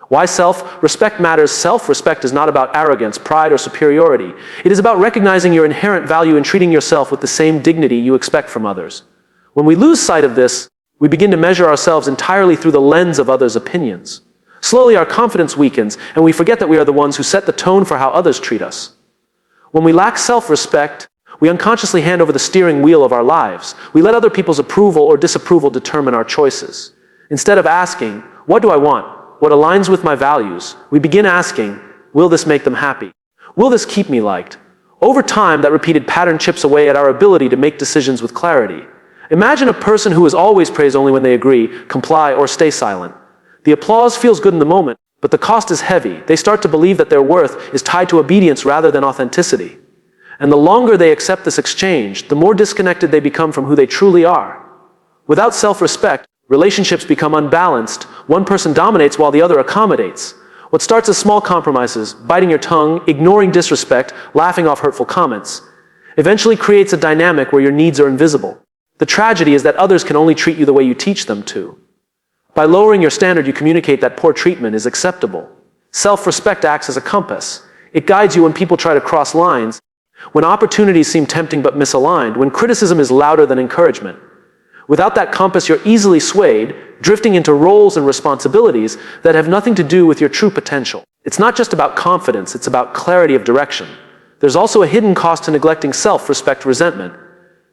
Why self-respect matters? Self-respect is not about arrogance, pride, or superiority. It is about recognizing your inherent value and treating yourself with the same dignity you expect from others. When we lose sight of this, we begin to measure ourselves entirely through the lens of others' opinions. Slowly, our confidence weakens, and we forget that we are the ones who set the tone for how others treat us. When we lack self-respect, we unconsciously hand over the steering wheel of our lives. We let other people's approval or disapproval determine our choices. Instead of asking, what do I want? What aligns with my values? We begin asking, will this make them happy? Will this keep me liked? Over time, that repeated pattern chips away at our ability to make decisions with clarity. Imagine a person who is always praised only when they agree, comply, or stay silent. The applause feels good in the moment, but the cost is heavy. They start to believe that their worth is tied to obedience rather than authenticity. And the longer they accept this exchange, the more disconnected they become from who they truly are. Without self-respect, relationships become unbalanced. One person dominates while the other accommodates. What starts as small compromises, biting your tongue, ignoring disrespect, laughing off hurtful comments, eventually creates a dynamic where your needs are invisible. The tragedy is that others can only treat you the way you teach them to. By lowering your standard, you communicate that poor treatment is acceptable. Self-respect acts as a compass. It guides you when people try to cross lines, when opportunities seem tempting but misaligned, when criticism is louder than encouragement. Without that compass, you're easily swayed, drifting into roles and responsibilities that have nothing to do with your true potential. It's not just about confidence, it's about clarity of direction. There's also a hidden cost to neglecting self-respect: resentment.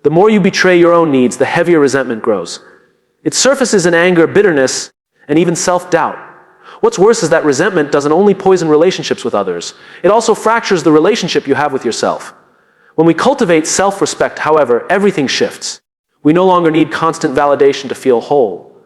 The more you betray your own needs, the heavier resentment grows. It surfaces in anger, bitterness, and even self-doubt. What's worse is that resentment doesn't only poison relationships with others, it also fractures the relationship you have with yourself. When we cultivate self-respect, however, everything shifts. We no longer need constant validation to feel whole.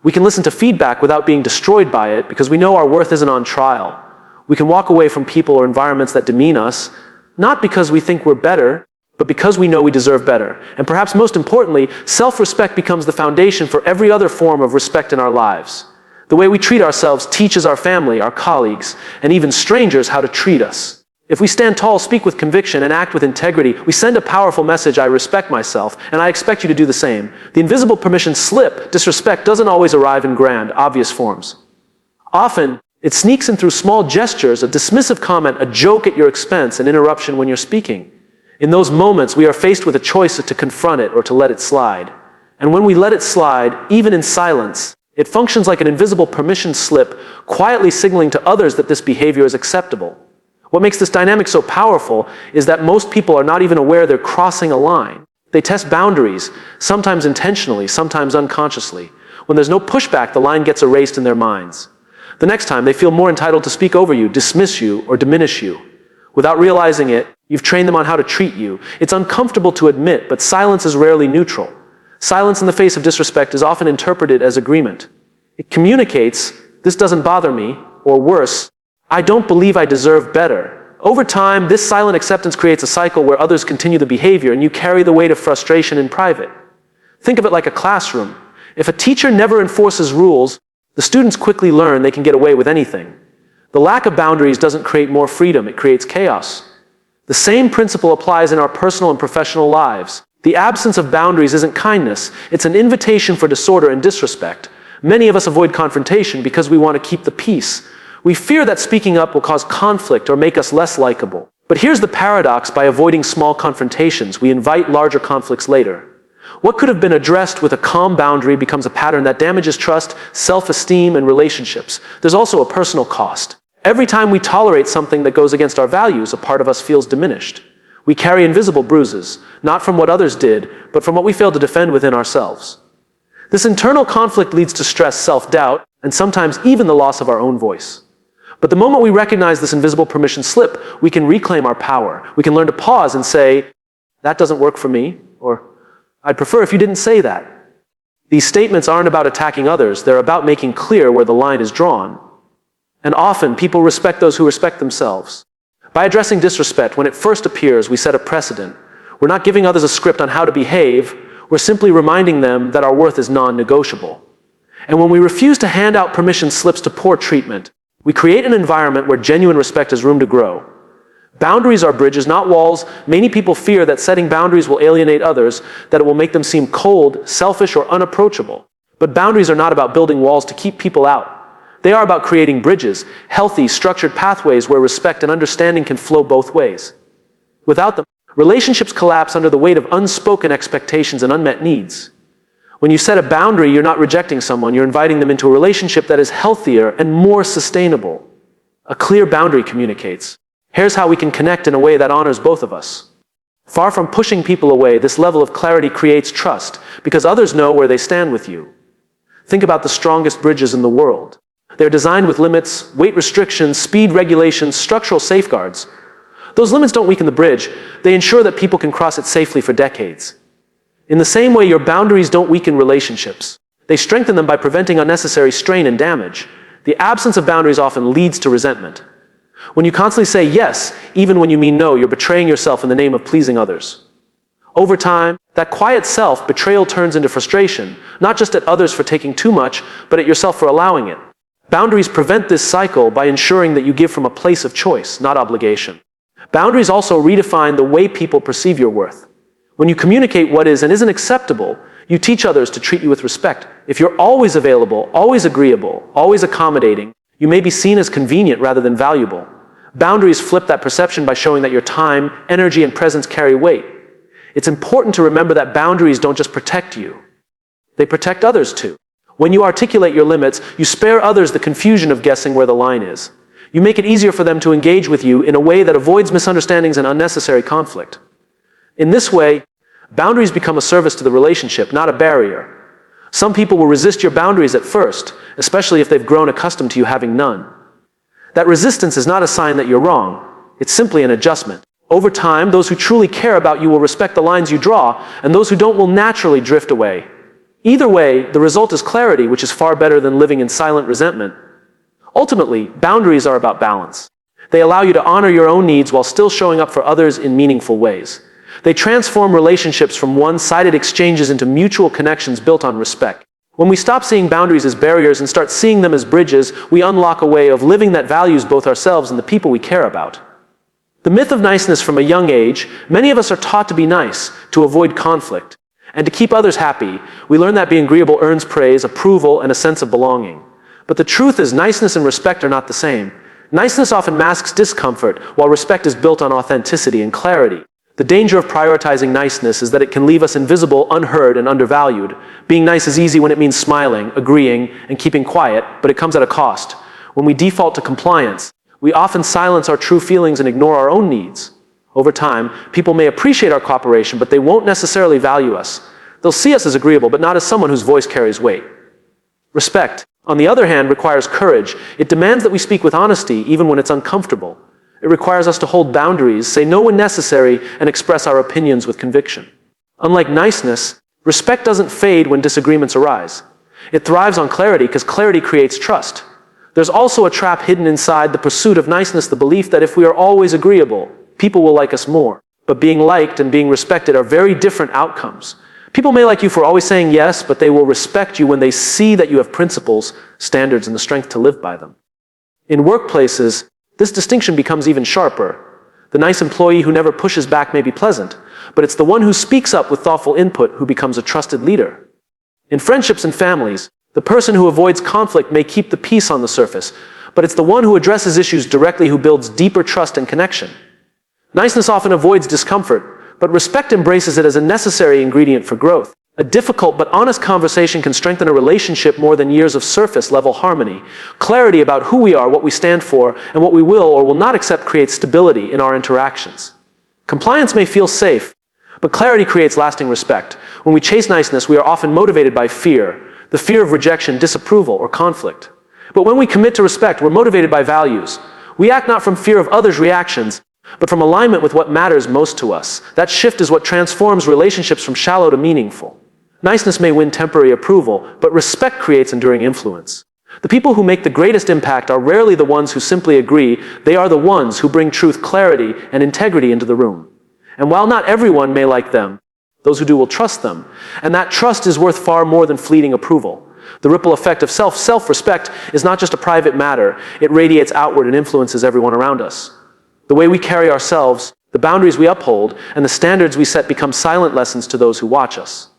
We can listen to feedback without being destroyed by it because we know our worth isn't on trial. We can walk away from people or environments that demean us, not because we think we're better, but because we know we deserve better. And perhaps most importantly, self-respect becomes the foundation for every other form of respect in our lives. The way we treat ourselves teaches our family, our colleagues, and even strangers how to treat us. If we stand tall, speak with conviction, and act with integrity, we send a powerful message: I respect myself, and I expect you to do the same. The invisible permission slip, disrespect, doesn't always arrive in grand, obvious forms. Often, it sneaks in through small gestures, a dismissive comment, a joke at your expense, an interruption when you're speaking. In those moments, we are faced with a choice to confront it or to let it slide. And when we let it slide, even in silence, it functions like an invisible permission slip, quietly signaling to others that this behavior is acceptable. What makes this dynamic so powerful is that most people are not even aware they're crossing a line. They test boundaries, sometimes intentionally, sometimes unconsciously. When there's no pushback, the line gets erased in their minds. The next time, they feel more entitled to speak over you, dismiss you, or diminish you. Without realizing it, you've trained them on how to treat you. It's uncomfortable to admit, but silence is rarely neutral. Silence in the face of disrespect is often interpreted as agreement. It communicates, this doesn't bother me, or worse, I don't believe I deserve better. Over time, this silent acceptance creates a cycle where others continue the behavior and you carry the weight of frustration in private. Think of it like a classroom. If a teacher never enforces rules, the students quickly learn they can get away with anything. The lack of boundaries doesn't create more freedom, it creates chaos. The same principle applies in our personal and professional lives. The absence of boundaries isn't kindness, it's an invitation for disorder and disrespect. Many of us avoid confrontation because we want to keep the peace. We fear that speaking up will cause conflict or make us less likable. But here's the paradox: by avoiding small confrontations, we invite larger conflicts later. What could have been addressed with a calm boundary becomes a pattern that damages trust, self-esteem, and relationships. There's also a personal cost. Every time we tolerate something that goes against our values, a part of us feels diminished. We carry invisible bruises, not from what others did, but from what we failed to defend within ourselves. This internal conflict leads to stress, self-doubt, and sometimes even the loss of our own voice. But the moment we recognize this invisible permission slip, we can reclaim our power. We can learn to pause and say, that doesn't work for me, or I'd prefer if you didn't say that. These statements aren't about attacking others, they're about making clear where the line is drawn. And often, people respect those who respect themselves. By addressing disrespect when it first appears, we set a precedent. We're not giving others a script on how to behave, we're simply reminding them that our worth is non-negotiable. And when we refuse to hand out permission slips to poor treatment, we create an environment where genuine respect has room to grow. Boundaries are bridges, not walls. Many people fear that setting boundaries will alienate others, that it will make them seem cold, selfish, or unapproachable. But boundaries are not about building walls to keep people out. They are about creating bridges, healthy, structured pathways where respect and understanding can flow both ways. Without them, relationships collapse under the weight of unspoken expectations and unmet needs. When you set a boundary, you're not rejecting someone, you're inviting them into a relationship that is healthier and more sustainable. A clear boundary communicates. Here's how we can connect in a way that honors both of us. Far from pushing people away, this level of clarity creates trust, because others know where they stand with you. Think about the strongest bridges in the world. They're designed with limits, weight restrictions, speed regulations, structural safeguards. Those limits don't weaken the bridge, they ensure that people can cross it safely for decades. In the same way, your boundaries don't weaken relationships. They strengthen them by preventing unnecessary strain and damage. The absence of boundaries often leads to resentment. When you constantly say yes, even when you mean no, you're betraying yourself in the name of pleasing others. Over time, that quiet self-betrayal turns into frustration, not just at others for taking too much, but at yourself for allowing it. Boundaries prevent this cycle by ensuring that you give from a place of choice, not obligation. Boundaries also redefine the way people perceive your worth. When you communicate what is and isn't acceptable, you teach others to treat you with respect. If you're always available, always agreeable, always accommodating, you may be seen as convenient rather than valuable. Boundaries flip that perception by showing that your time, energy, and presence carry weight. It's important to remember that boundaries don't just protect you. They protect others too. When you articulate your limits, you spare others the confusion of guessing where the line is. You make it easier for them to engage with you in a way that avoids misunderstandings and unnecessary conflict. In this way, boundaries become a service to the relationship, not a barrier. Some people will resist your boundaries at first, especially if they've grown accustomed to you having none. That resistance is not a sign that you're wrong. It's simply an adjustment. Over time, those who truly care about you will respect the lines you draw, and those who don't will naturally drift away. Either way, the result is clarity, which is far better than living in silent resentment. Ultimately, boundaries are about balance. They allow you to honor your own needs while still showing up for others in meaningful ways. They transform relationships from one-sided exchanges into mutual connections built on respect. When we stop seeing boundaries as barriers and start seeing them as bridges, we unlock a way of living that values both ourselves and the people we care about. The myth of niceness from a young age, many of us are taught to be nice, to avoid conflict. And to keep others happy, we learn that being agreeable earns praise, approval, and a sense of belonging. But the truth is, niceness and respect are not the same. Niceness often masks discomfort, while respect is built on authenticity and clarity. The danger of prioritizing niceness is that it can leave us invisible, unheard, and undervalued. Being nice is easy when it means smiling, agreeing, and keeping quiet, but it comes at a cost. When we default to compliance, we often silence our true feelings and ignore our own needs. Over time, people may appreciate our cooperation, but they won't necessarily value us. They'll see us as agreeable, but not as someone whose voice carries weight. Respect, on the other hand, requires courage. It demands that we speak with honesty, even when it's uncomfortable. It requires us to hold boundaries, say no when necessary, and express our opinions with conviction. Unlike niceness, respect doesn't fade when disagreements arise. It thrives on clarity because clarity creates trust. There's also a trap hidden inside the pursuit of niceness, the belief that if we are always agreeable, people will like us more. But being liked and being respected are very different outcomes. People may like you for always saying yes, but they will respect you when they see that you have principles, standards, and the strength to live by them. In workplaces, this distinction becomes even sharper. The nice employee who never pushes back may be pleasant, but it's the one who speaks up with thoughtful input who becomes a trusted leader. In friendships and families, the person who avoids conflict may keep the peace on the surface, but it's the one who addresses issues directly who builds deeper trust and connection. Niceness often avoids discomfort, but respect embraces it as a necessary ingredient for growth. A difficult but honest conversation can strengthen a relationship more than years of surface-level harmony. Clarity about who we are, what we stand for, and what we will or will not accept creates stability in our interactions. Compliance may feel safe, but clarity creates lasting respect. When we chase niceness, we are often motivated by fear, the fear of rejection, disapproval, or conflict. But when we commit to respect, we're motivated by values. We act not from fear of others' reactions, but from alignment with what matters most to us. That shift is what transforms relationships from shallow to meaningful. Niceness may win temporary approval, but respect creates enduring influence. The people who make the greatest impact are rarely the ones who simply agree. They are the ones who bring truth, clarity, and integrity into the room. And while not everyone may like them, those who do will trust them. And that trust is worth far more than fleeting approval. The ripple effect of self-respect is not just a private matter. It radiates outward and influences everyone around us. The way we carry ourselves, the boundaries we uphold, and the standards we set become silent lessons to those who watch us.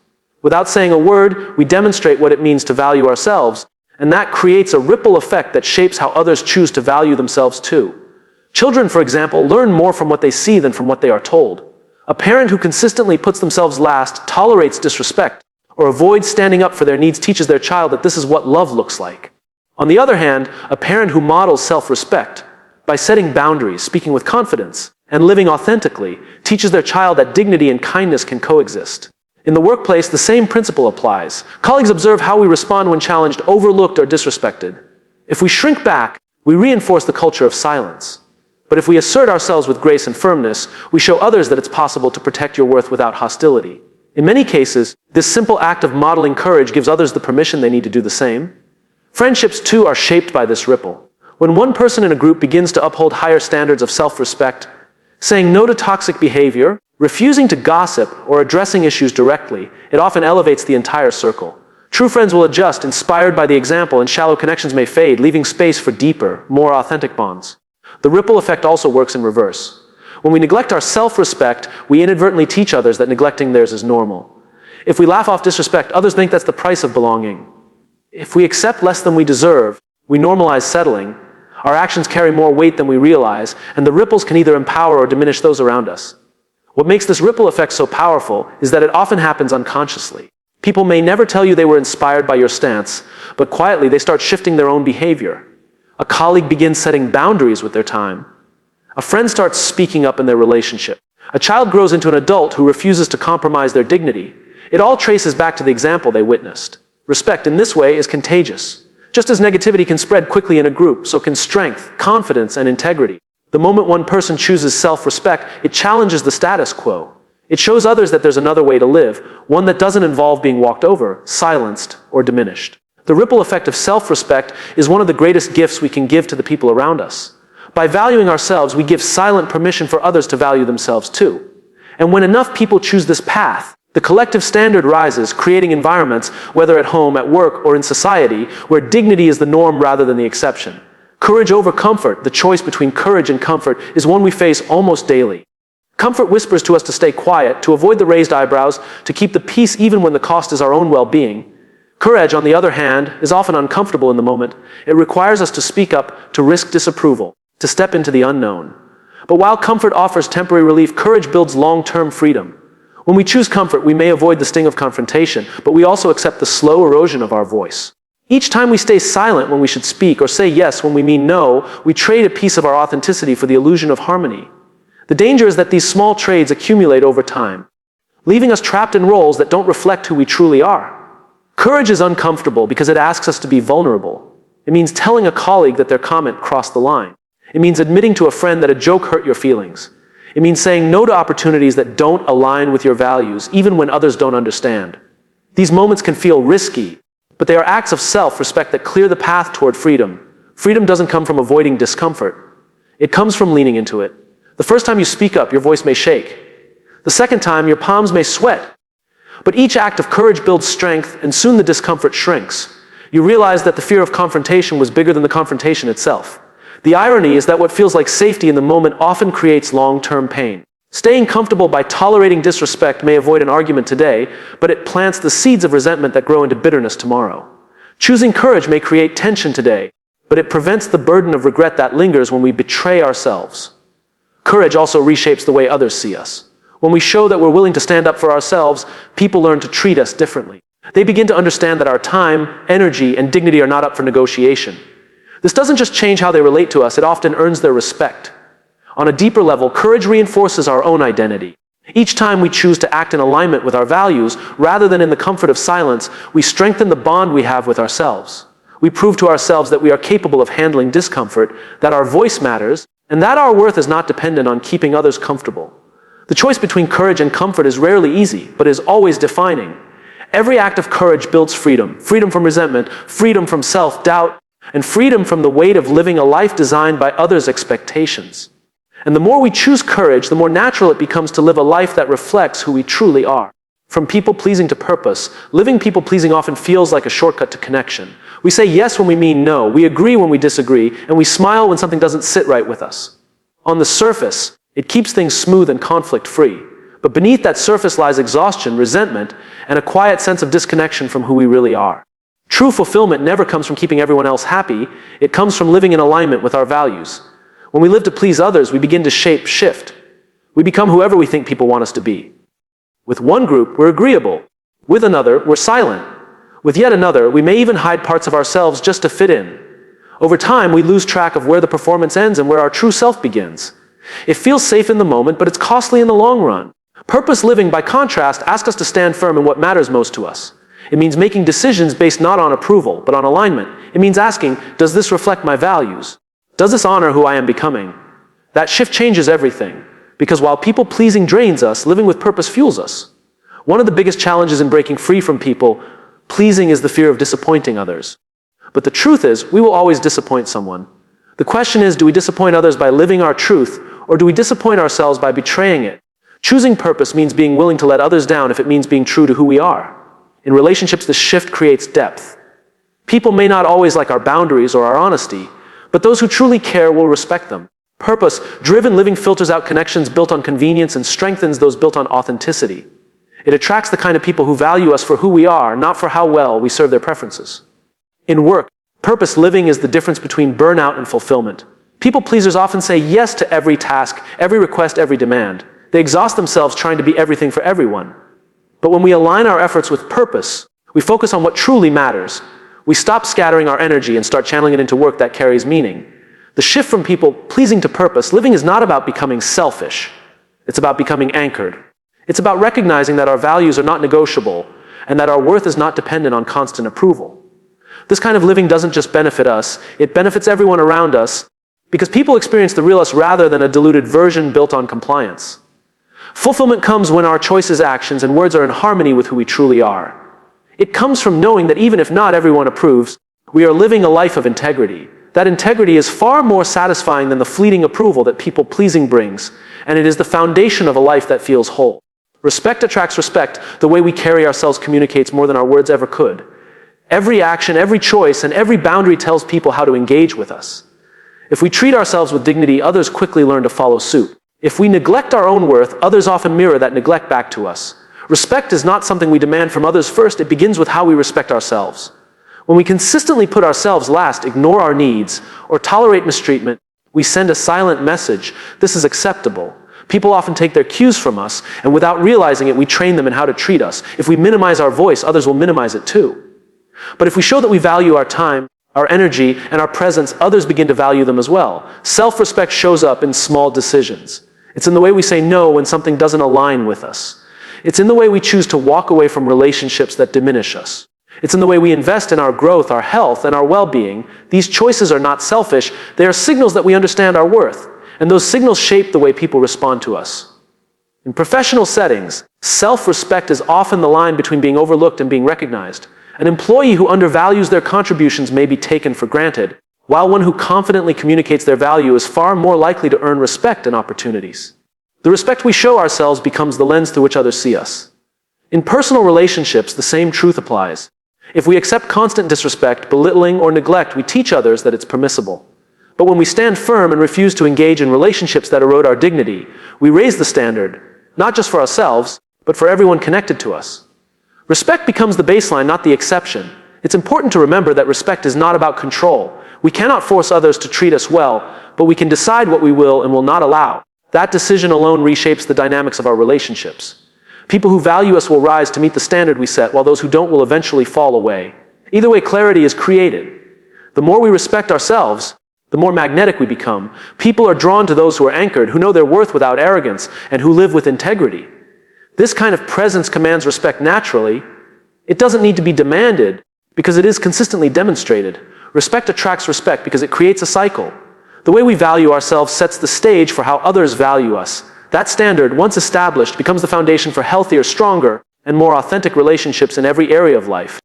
Without saying a word, we demonstrate what it means to value ourselves And that creates a ripple effect that shapes how others choose to value themselves too. Children, for example, learn more from what they see than from what they are told. A parent who consistently puts themselves last, tolerates disrespect, or avoids standing up for their needs teaches their child that this is what love looks like. On the other hand, a parent who models self-respect by setting boundaries, speaking with confidence, and living authentically teaches their child that dignity and kindness can coexist. In the workplace, the same principle applies. Colleagues observe how we respond when challenged, overlooked, or disrespected. If we shrink back, we reinforce the culture of silence. But if we assert ourselves with grace and firmness, we show others that it's possible to protect your worth without hostility. In many cases, this simple act of modeling courage gives others the permission they need to do the same. Friendships, too, are shaped by this ripple. When one person in a group begins to uphold higher standards of self-respect, saying no to toxic behavior, refusing to gossip, or addressing issues directly, it often elevates the entire circle. True friends will adjust, inspired by the example, and shallow connections may fade, leaving space for deeper, more authentic bonds. The ripple effect also works in reverse. When we neglect our self-respect, we inadvertently teach others that neglecting theirs is normal. If we laugh off disrespect, others think that's the price of belonging. If we accept less than we deserve, we normalize settling. Our actions carry more weight than we realize, and the ripples can either empower or diminish those around us. What makes this ripple effect so powerful is that it often happens unconsciously. People may never tell you they were inspired by your stance, but quietly they start shifting their own behavior. A colleague begins setting boundaries with their time. A friend starts speaking up in their relationship. A child grows into an adult who refuses to compromise their dignity. It all traces back to the example they witnessed. Respect in this way is contagious. Just as negativity can spread quickly in a group, so can strength, confidence, and integrity. The moment one person chooses self-respect, it challenges the status quo. It shows others that there's another way to live, one that doesn't involve being walked over, silenced, or diminished. The ripple effect of self-respect is one of the greatest gifts we can give to the people around us. By valuing ourselves, we give silent permission for others to value themselves too. And when enough people choose this path, the collective standard rises, creating environments, whether at home, at work, or in society, where dignity is the norm rather than the exception. Courage over comfort, the choice between courage and comfort, is one we face almost daily. Comfort whispers to us to stay quiet, to avoid the raised eyebrows, to keep the peace even when the cost is our own well-being. Courage, on the other hand, is often uncomfortable in the moment. It requires us to speak up, to risk disapproval, to step into the unknown. But while comfort offers temporary relief, courage builds long-term freedom. When we choose comfort, we may avoid the sting of confrontation, but we also accept the slow erosion of our voice. Each time we stay silent when we should speak or say yes when we mean no, we trade a piece of our authenticity for the illusion of harmony. The danger is that these small trades accumulate over time, leaving us trapped in roles that don't reflect who we truly are. Courage is uncomfortable because it asks us to be vulnerable. It means telling a colleague that their comment crossed the line. It means admitting to a friend that a joke hurt your feelings. It means saying no to opportunities that don't align with your values, even when others don't understand. These moments can feel risky, but they are acts of self-respect that clear the path toward freedom. Freedom doesn't come from avoiding discomfort. It comes from leaning into it. The first time you speak up, your voice may shake. The second time, your palms may sweat. But each act of courage builds strength, and soon the discomfort shrinks. You realize that the fear of confrontation was bigger than the confrontation itself. The irony is that what feels like safety in the moment often creates long-term pain. Staying comfortable by tolerating disrespect may avoid an argument today, but it plants the seeds of resentment that grow into bitterness tomorrow. Choosing courage may create tension today, but it prevents the burden of regret that lingers when we betray ourselves. Courage also reshapes the way others see us. When we show that we're willing to stand up for ourselves, people learn to treat us differently. They begin to understand that our time, energy, and dignity are not up for negotiation. This doesn't just change how they relate to us, it often earns their respect. On a deeper level, courage reinforces our own identity. Each time we choose to act in alignment with our values, rather than in the comfort of silence, we strengthen the bond we have with ourselves. We prove to ourselves that we are capable of handling discomfort, that our voice matters, and that our worth is not dependent on keeping others comfortable. The choice between courage and comfort is rarely easy, but is always defining. Every act of courage builds freedom. Freedom from resentment, freedom from self-doubt, and freedom from the weight of living a life designed by others' expectations. And the more we choose courage, the more natural it becomes to live a life that reflects who we truly are. From people-pleasing to purpose, living people-pleasing often feels like a shortcut to connection. We say yes when we mean no, we agree when we disagree, and we smile when something doesn't sit right with us. On the surface, it keeps things smooth and conflict-free. But beneath that surface lies exhaustion, resentment, and a quiet sense of disconnection from who we really are. True fulfillment never comes from keeping everyone else happy. It comes from living in alignment with our values. When we live to please others, we begin to shift. We become whoever we think people want us to be. With one group, we're agreeable. With another, we're silent. With yet another, we may even hide parts of ourselves just to fit in. Over time, we lose track of where the performance ends and where our true self begins. It feels safe in the moment, but it's costly in the long run. Purpose living, by contrast, asks us to stand firm in what matters most to us. It means making decisions based not on approval, but on alignment. It means asking, does this reflect my values? Does this honor who I am becoming? That shift changes everything, because while people-pleasing drains us, living with purpose fuels us. One of the biggest challenges in breaking free from people-pleasing is the fear of disappointing others. But the truth is, we will always disappoint someone. The question is, do we disappoint others by living our truth, or do we disappoint ourselves by betraying it? Choosing purpose means being willing to let others down if it means being true to who we are. In relationships, this shift creates depth. People may not always like our boundaries or our honesty, but those who truly care will respect them. Purpose-driven living filters out connections built on convenience and strengthens those built on authenticity. It attracts the kind of people who value us for who we are, not for how well we serve their preferences. In work, purpose living is the difference between burnout and fulfillment. People pleasers often say yes to every task, every request, every demand. They exhaust themselves trying to be everything for everyone. But when we align our efforts with purpose, we focus on what truly matters. We stop scattering our energy and start channeling it into work that carries meaning. The shift from people pleasing to purpose living is not about becoming selfish. It's about becoming anchored. It's about recognizing that our values are not negotiable and that our worth is not dependent on constant approval. This kind of living doesn't just benefit us, it benefits everyone around us, because people experience the real us rather than a diluted version built on compliance. Fulfillment comes when our choices, actions, and words are in harmony with who we truly are. It comes from knowing that even if not everyone approves, we are living a life of integrity. That integrity is far more satisfying than the fleeting approval that people-pleasing brings, and it is the foundation of a life that feels whole. Respect attracts respect. The way we carry ourselves communicates more than our words ever could. Every action, every choice, and every boundary tells people how to engage with us. If we treat ourselves with dignity, others quickly learn to follow suit. If we neglect our own worth, others often mirror that neglect back to us. Respect is not something we demand from others first, it begins with how we respect ourselves. When we consistently put ourselves last, ignore our needs, or tolerate mistreatment, we send a silent message. This is acceptable. People often take their cues from us, and without realizing it, we train them in how to treat us. If we minimize our voice, others will minimize it too. But if we show that we value our time, our energy, and our presence, others begin to value them as well. Self-respect shows up in small decisions. It's in the way we say no when something doesn't align with us. It's in the way we choose to walk away from relationships that diminish us. It's in the way we invest in our growth, our health, and our well-being. These choices are not selfish. They are signals that we understand our worth, and those signals shape the way people respond to us. In professional settings, self-respect is often the line between being overlooked and being recognized. An employee who undervalues their contributions may be taken for granted, while one who confidently communicates their value is far more likely to earn respect and opportunities. The respect we show ourselves becomes the lens through which others see us. In personal relationships, the same truth applies. If we accept constant disrespect, belittling, or neglect, we teach others that it's permissible. But when we stand firm and refuse to engage in relationships that erode our dignity, we raise the standard, not just for ourselves, but for everyone connected to us. Respect becomes the baseline, not the exception. It's important to remember that respect is not about control. We cannot force others to treat us well, but we can decide what we will and will not allow. That decision alone reshapes the dynamics of our relationships. People who value us will rise to meet the standard we set, while those who don't will eventually fall away. Either way, clarity is created. The more we respect ourselves, the more magnetic we become. People are drawn to those who are anchored, who know their worth without arrogance, and who live with integrity. This kind of presence commands respect naturally. It doesn't need to be demanded, because it is consistently demonstrated. Respect attracts respect because it creates a cycle. The way we value ourselves sets the stage for how others value us. That standard, once established, becomes the foundation for healthier, stronger, and more authentic relationships in every area of life.